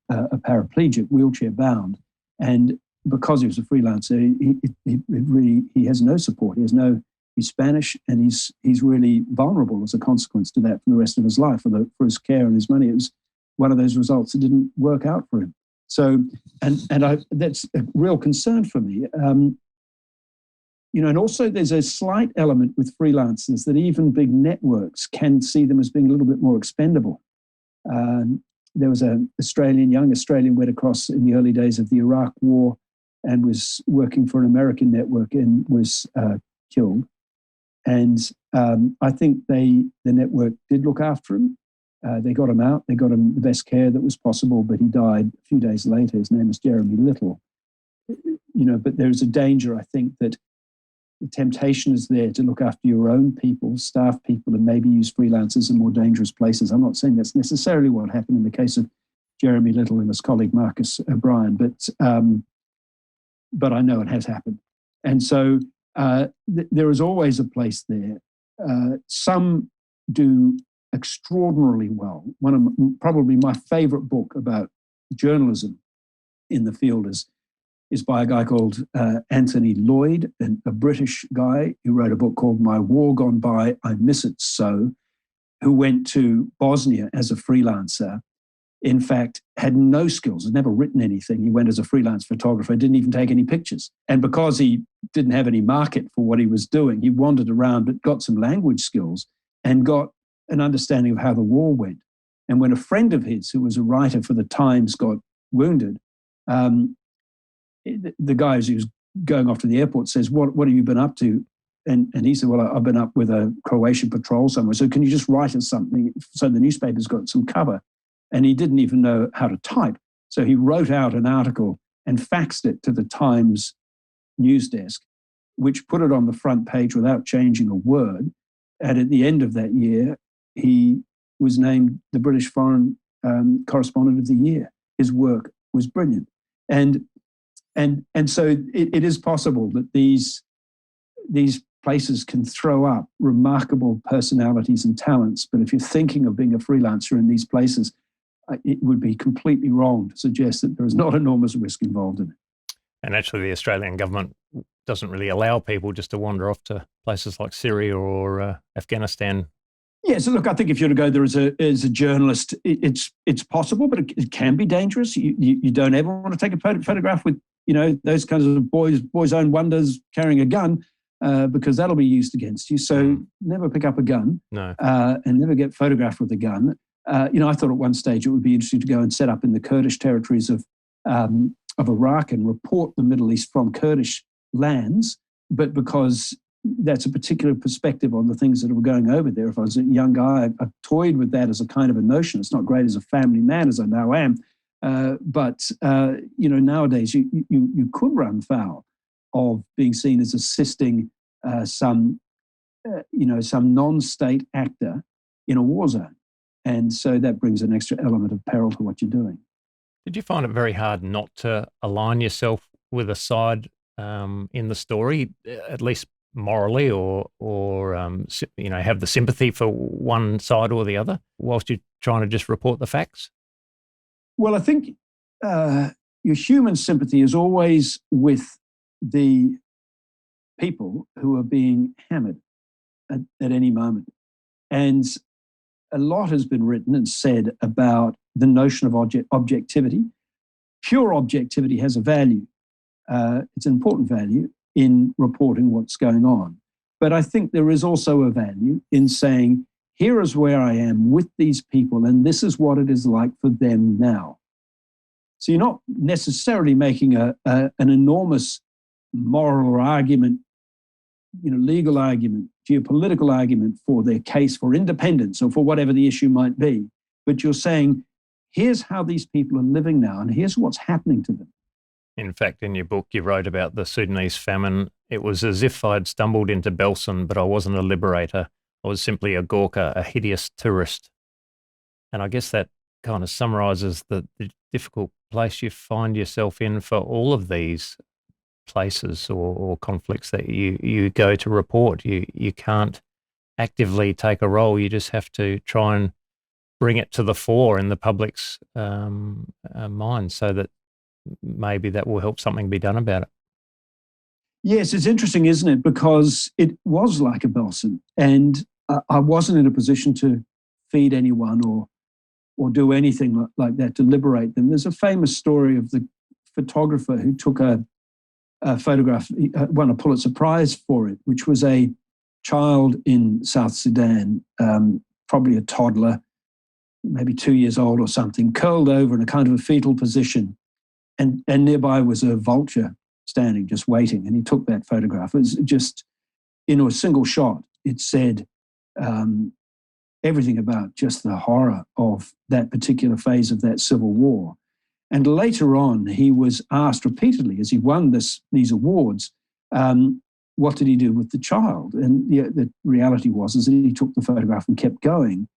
paraplegic, wheelchair bound, and because he was a freelancer, he has no support. He's Spanish, and he's really vulnerable as a consequence to that for the rest of his life, for his care and his money. It was one of those results that didn't work out for him. So, that's a real concern for me. And also there's a slight element with freelancers that even big networks can see them as being a little bit more expendable. There was a young Australian went across in the early days of the Iraq War and was working for an American network and was killed. And I think the network did look after him. They got him out. They got him the best care that was possible, but he died a few days later. His name is Jeremy Little. But there's a danger, I think, that the temptation is there to look after your own people, staff people, and maybe use freelancers in more dangerous places. I'm not saying that's necessarily what happened in the case of Jeremy Little and his colleague Marcus O'Brien, but I know it has happened. And so there is always a place there. Some do extraordinarily well. Probably my favorite book about journalism in the field is by a guy called Anthony Lloyd, a British guy who wrote a book called My War Gone By, I Miss It So, who went to Bosnia as a freelancer in fact, had no skills, had never written anything. He went as a freelance photographer, didn't even take any pictures. And because he didn't have any market for what he was doing, he wandered around, but got some language skills and got an understanding of how the war went. And when a friend of his, who was a writer for the Times, got wounded, the guy, as he was going off to the airport, says, what have you been up to? And he said, well, I've been up with a Croatian patrol somewhere. So can you just write us something so the newspaper's got some cover? And he didn't even know how to type. So he wrote out an article and faxed it to the Times news desk, which put it on the front page without changing a word. And at the end of that year, he was named the British Foreign Correspondent of the Year. His work was brilliant. And so it is possible that these places can throw up remarkable personalities and talents. But if you're thinking of being a freelancer in these places, it would be completely wrong to suggest that there is not enormous risk involved in it. And actually, the Australian government doesn't really allow people just to wander off to places like Syria or Afghanistan. Yeah, so look, I think if you're to go there as a journalist, it's possible, but it can be dangerous. You don't ever want to take a photograph with, those kinds of boys' own wonders carrying a gun, because that'll be used against you. So never pick up a gun. No. And never get photographed with a gun. I thought at one stage it would be interesting to go and set up in the Kurdish territories of Iraq and report the Middle East from Kurdish lands, but because that's a particular perspective on the things that were going over there. If I was a young guy, I toyed with that as a kind of a notion. It's not great as a family man, as I now am, but nowadays you could run foul of being seen as assisting some non-state actor in a war zone. And so that brings an extra element of peril to what you're doing. Did you find it very hard not to align yourself with a side in the story, at least morally, or have the sympathy for one side or the other, whilst you're trying to just report the facts? Well, I think your human sympathy is always with the people who are being hammered at any moment. And a lot has been written and said about the notion of objectivity. Pure objectivity has a value. It's an important value in reporting what's going on. But I think there is also a value in saying, here is where I am with these people, and this is what it is like for them now. So you're not necessarily making an enormous moral argument, legal argument, geopolitical argument for their case for independence or for whatever the issue might be. But you're saying, here's how these people are living now, and here's what's happening to them. In fact, in your book, you wrote about the Sudanese famine. It was as if I'd stumbled into Belsen, but I wasn't a liberator. I was simply a Gurkha, a hideous tourist. And I guess that kind of summarises the difficult place you find yourself in for all of these places or conflicts that you go to report. You can't actively take a role. You just have to try and bring it to the fore in the public's mind, so that maybe that will help something be done about it. Yes, it's interesting, isn't it? Because it was like a Belsen, and I wasn't in a position to feed anyone or do anything like that to liberate them. There's a famous story of the photographer who took a photograph, won a Pulitzer Prize for it, which was a child in South Sudan, probably a toddler, maybe 2 years old or something, curled over in a kind of a fetal position. And nearby was a vulture standing, just waiting. And he took that photograph. It was just, a single shot. It said everything about just the horror of that particular phase of that civil war. And later on, he was asked repeatedly, as he won these awards, what did he do with the child? And the reality was that he took the photograph and kept going.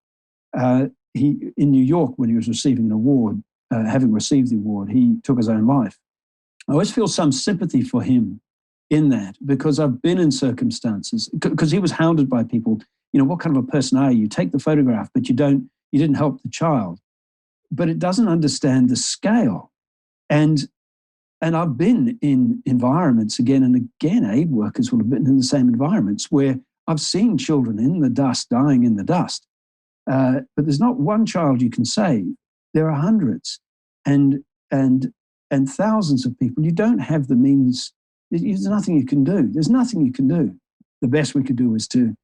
In New York, when he was receiving an award, having received the award, he took his own life. I always feel some sympathy for him in that, because I've been in circumstances, because he was hounded by people, what kind of a person are you? You take the photograph, but you didn't help the child. But it doesn't understand the scale. And I've been in environments again and again, aid workers will have been in the same environments where I've seen children in the dust, dying in the dust. But there's not one child you can save. there are hundreds and thousands of people. You don't have the means. There's nothing you can do. There's nothing you can do. The best we could do was to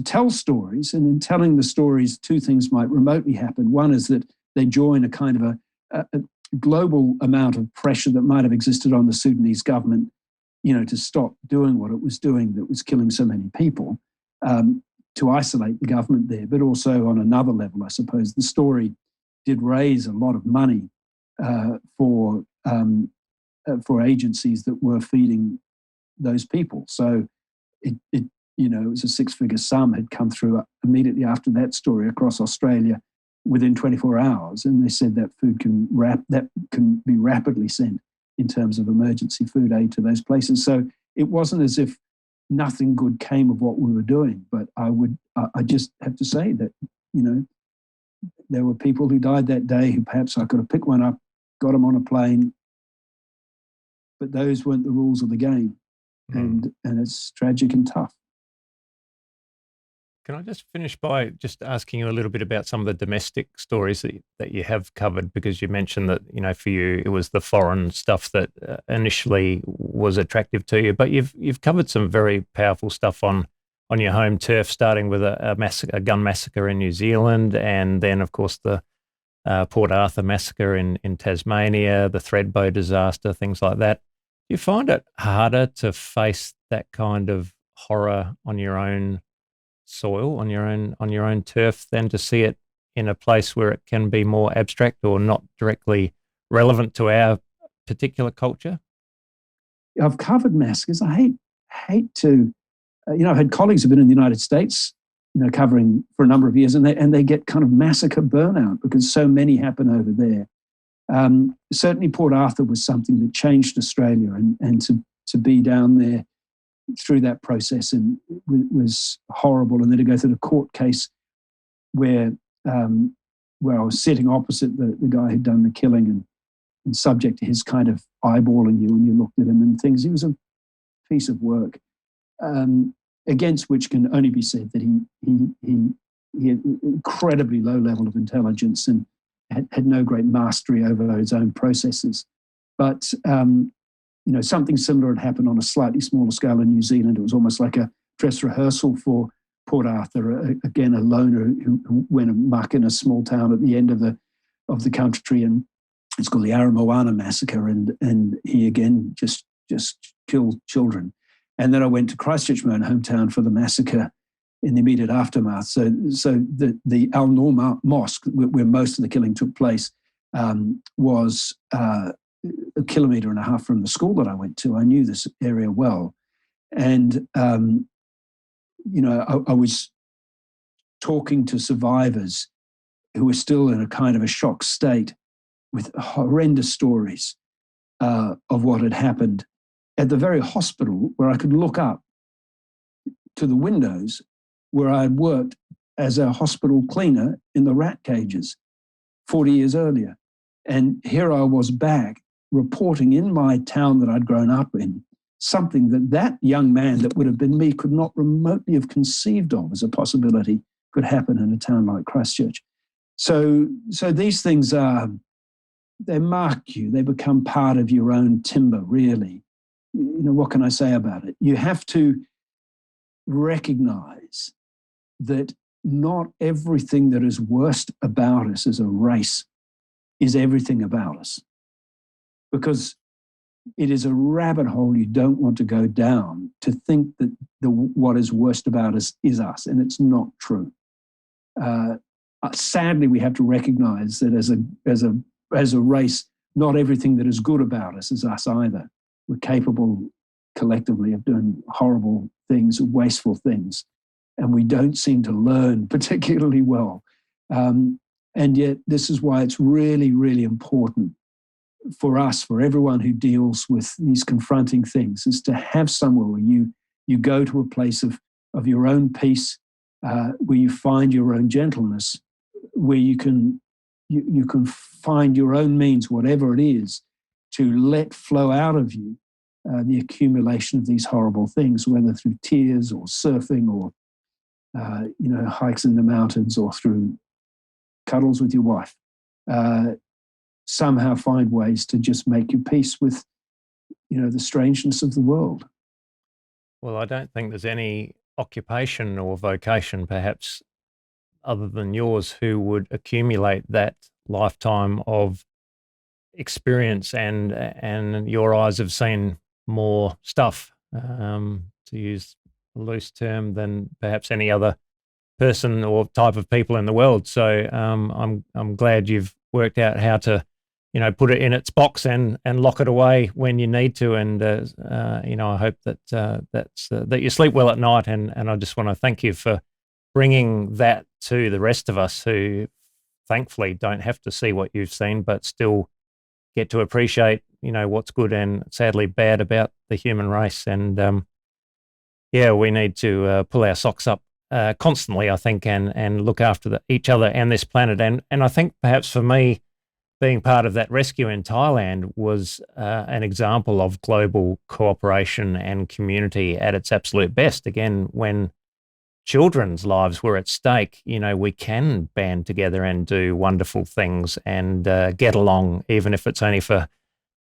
tell stories, and in telling the stories, two things might remotely happen. One is that they join a kind of a global amount of pressure that might have existed on the Sudanese government, to stop doing what it was doing that was killing so many people, to isolate the government there. But also on another level, I suppose, the story did raise a lot of money for agencies that were feeding those people. So it was a six-figure sum had come through immediately after that story across Australia within 24 hours, and they said that food can be rapidly sent in terms of emergency food aid to those places. So it wasn't as if nothing good came of what we were doing. But I just have to say that there were people who died that day who perhaps I could have picked one up, got them on a plane, but those weren't the rules of the game, and it's tragic and tough. Can I just finish by just asking you a little bit about some of the domestic stories that you have covered? Because you mentioned that, for you, it was the foreign stuff that initially was attractive to you, but you've covered some very powerful stuff on your home turf, starting with a gun massacre in New Zealand, and then, of course, the Port Arthur massacre in Tasmania, the Thredbo disaster, things like that. Do you find it harder to face that kind of horror on your own soil, on your own turf, than to see it in a place where it can be more abstract or not directly relevant to our particular culture? I've covered massacres. I hate to, I've had colleagues who've been in the United States, covering for a number of years, and they get kind of massacre burnout because so many happen over there. Certainly Port Arthur was something that changed Australia, and to be down there through that process and was horrible. And then to go through the court case where I was sitting opposite the guy who'd done the killing and subject to his kind of eyeballing you, and you looked at him and things. He was a piece of work, against which can only be said that he had an incredibly low level of intelligence and had no great mastery over his own processes. But something similar had happened on a slightly smaller scale in New Zealand. It was almost like a dress rehearsal for Port Arthur. Again, a loner who went amok in a small town at the end of the country, and it's called the Aramoana massacre. And he again just killed children. And then I went to Christchurch, my own hometown, for the massacre in the immediate aftermath. So the Al Noor Mosque, where most of the killing took place, was a kilometre and a half from the school that I went to. I knew this area well. And, I was talking to survivors who were still in a kind of a shock state with horrendous stories of what had happened at the very hospital where I could look up to the windows where I had worked as a hospital cleaner in the rat cages 40 years earlier. And here I was back reporting in my town that I'd grown up in, something that young man that would have been me could not remotely have conceived of as a possibility could happen in a town like Christchurch. So these things they mark you. They become part of your own timber, really. What can I say about it? You have to recognize that not everything that is worst about us as a race is everything about us. Because it is a rabbit hole you don't want to go down, to think that what is worst about us is us, and it's not true. Sadly, we have to recognize that as a race, not everything that is good about us is us either. We're capable collectively of doing horrible things, wasteful things, and we don't seem to learn particularly well. And yet, this is why it's really, really important for us, for everyone who deals with these confronting things, is to have somewhere where you go to a place of your own peace, where you find your own gentleness, where you can find your own means, whatever it is, to let flow out of you the accumulation of these horrible things, whether through tears or surfing or hikes in the mountains or through cuddles with your wife. somehow find ways to just make your peace with, the strangeness of the world. Well, I don't think there's any occupation or vocation, perhaps, other than yours, who would accumulate that lifetime of experience, and your eyes have seen more stuff, to use a loose term, than perhaps any other person or type of people in the world. So I'm glad you've worked out how to, put it in its box and lock it away when you need to. And I hope that you sleep well at night. And I just want to thank you for bringing that to the rest of us who, thankfully, don't have to see what you've seen, but still get to appreciate, what's good and sadly bad about the human race. And we need to pull our socks up constantly, I think, and look after each other and this planet. And I think perhaps for me, being part of that rescue in Thailand was an example of global cooperation and community at its absolute best. Again, when children's lives were at stake, we can band together and do wonderful things and get along, even if it's only for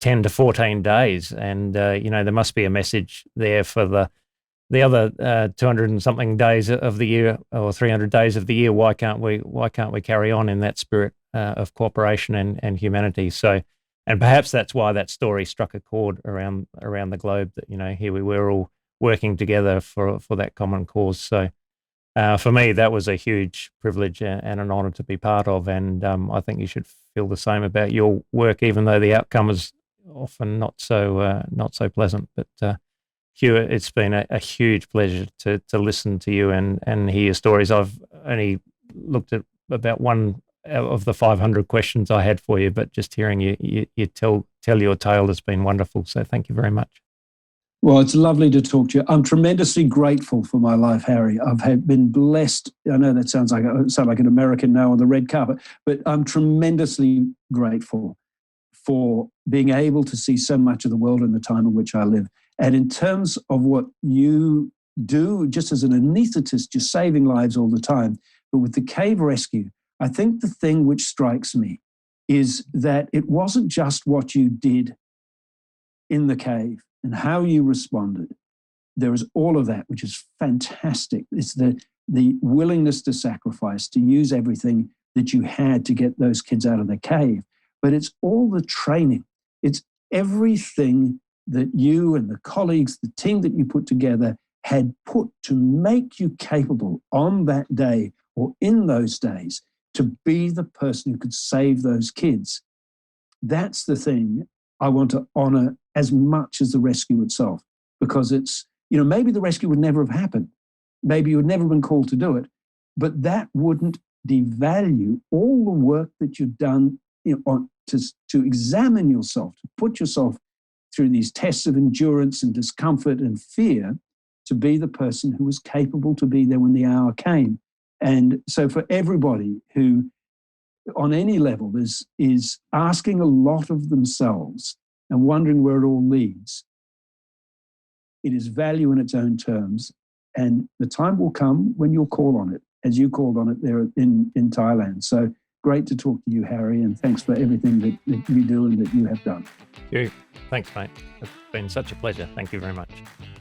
10 to 14 days. And, there must be a message there for the other 200 and something days of the year, or 300 days of the year. Why can't we carry on in that spirit of cooperation and humanity? So, and perhaps that's why that story struck a chord around the globe, that, here we were all working together for that common cause. So for me, that was a huge privilege and an honor to be part of. And I think you should feel the same about your work, even though the outcome is often not so pleasant. But Hugh, it's been a huge pleasure to listen to you and hear your stories. I've only looked at about one of the 500 questions I had for you, but just hearing you tell your tale has been wonderful. So thank you very much. Well, it's lovely to talk to you. I'm tremendously grateful for my life, Harry. I've been blessed. I know that sound like an American now on the red carpet, but I'm tremendously grateful for being able to see so much of the world in the time in which I live. And in terms of what you do, just as an anaesthetist, you're saving lives all the time. But with the cave rescue, I think the thing which strikes me is that it wasn't just what you did in the cave and how you responded. There is all of that, which is fantastic. It's the willingness to sacrifice, to use everything that you had to get those kids out of the cave. But it's all the training. It's everything that you and the colleagues, the team that you put together, had put to make you capable on that day or in those days to be the person who could save those kids. That's the thing I want to honor as much as the rescue itself, because it's, maybe the rescue would never have happened. Maybe you would never have been called to do it, but that wouldn't devalue all the work that you've done to examine yourself, to put yourself through these tests of endurance and discomfort and fear to be the person who was capable to be there when the hour came. And so for everybody who, on any level, is asking a lot of themselves and wondering where it all leads, it is value in its own terms. And the time will come when you'll call on it, as you called on it there in Thailand. So great to talk to you, Harry, and thanks for everything that you do and that you have done. Thanks, mate. It's been such a pleasure. Thank you very much.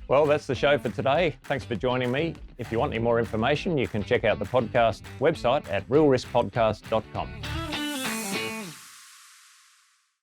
Well, that's the show for today. Thanks for joining me. If you want any more information, you can check out the podcast website at realriskpodcast.com.